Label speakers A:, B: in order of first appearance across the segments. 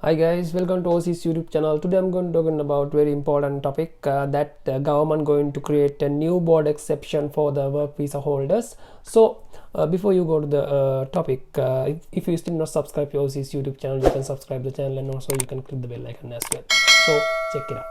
A: Hi guys, welcome to OC's YouTube channel. Today I'm going to talk about very important topic that government going to create a new board exception for the work visa holders. So before you go to the topic, if you still not subscribe to OC's YouTube channel, you can subscribe the channel and also you can click the bell icon as well. So check it out.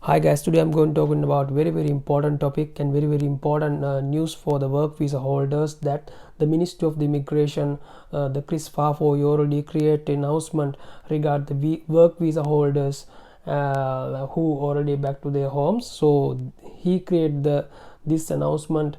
A: Hi guys, today I'm going to talking about very important topic and very important news for the work visa holders, that the Ministry of the Immigration, the Chris Fafo, already created announcement regard the work visa holders who already back to their homes. So he created this announcement.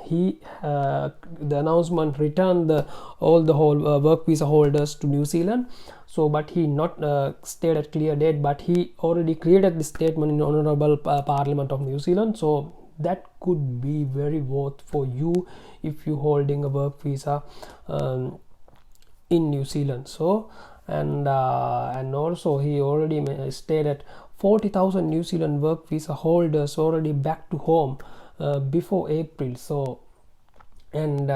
A: The announcement returned all the whole work visa holders to New Zealand. So but he not stated clear date, but he already created this statement in Honorable Parliament of New Zealand. So that could be very worth for you if you holding a work visa in New Zealand. So and also he already stated 40,000 New Zealand work visa holders already back to home before April. So and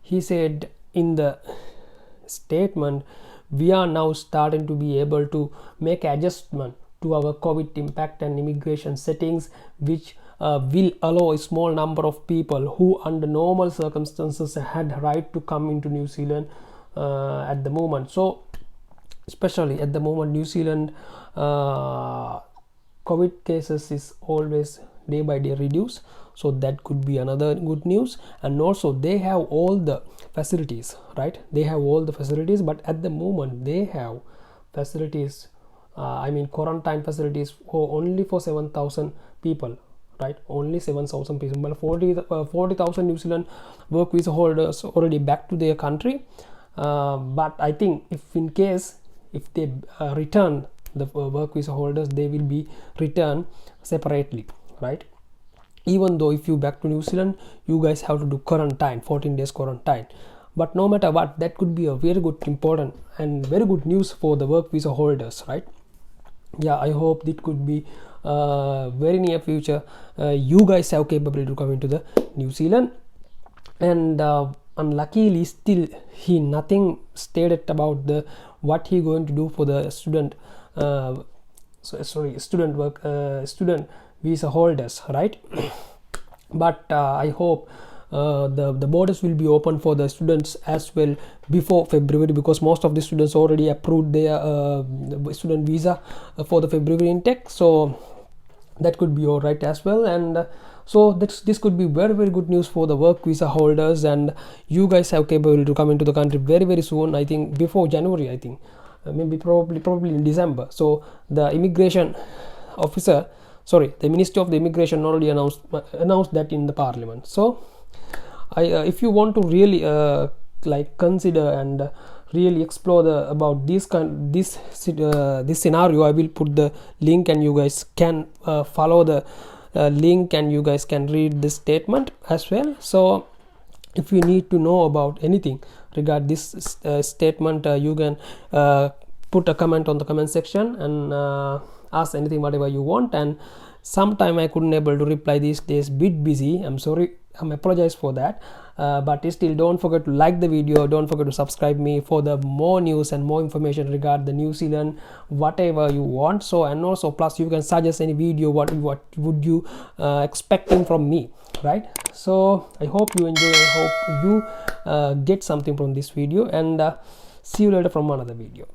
A: he said in the statement, we are now starting to be able to make adjustment to our COVID impact and immigration settings, which will allow a small number of people who under normal circumstances had right to come into New Zealand at the moment. So especially at the moment, New Zealand COVID cases is always day by day reduce. So that could be another good news. And also they have all the facilities, right? They have all the facilities, but at the moment they have facilities, I mean quarantine facilities for only for 7,000 people, right? Only 7,000 people, but 40,000 New Zealand work visa holders already back to their country. But I think if in case if they return the work visa holders, they will be returned separately, right? Even though if you back to New Zealand, you guys have to do quarantine, 14 days quarantine. But no matter what, that could be a very good, important and very good news for the work visa holders, right? Yeah, I hope it could be very near future you guys have capability to come into the New Zealand. And unluckily still he nothing stated about the what he going to do for the student student visa holders, right? But I hope the borders will be open for the students as well before February, because most of the students already approved their student visa for the February intake. So that could be all right as well. And so this could be very good news for the work visa holders, and you guys have capability to come into the country very soon. I think before January, I think maybe probably in December. So the immigration officer, the Ministry of the Immigration already announced that in the Parliament. So if you want to really consider and really explore about this scenario, I will put the link and you guys can follow the link and you guys can read this statement as well. So if you need to know about anything regarding this statement, you can put a comment on the comment section and ask anything whatever you want. And sometime I couldn't able to reply these days, bit busy, I'm sorry, I'm apologize for that. But still don't forget to like the video, don't forget to subscribe me for the more news and more information regarding the New Zealand whatever you want. So and also plus you can suggest any video what would you expecting from me, right? So I hope you enjoy, I hope you get something from this video, and see you later from another video.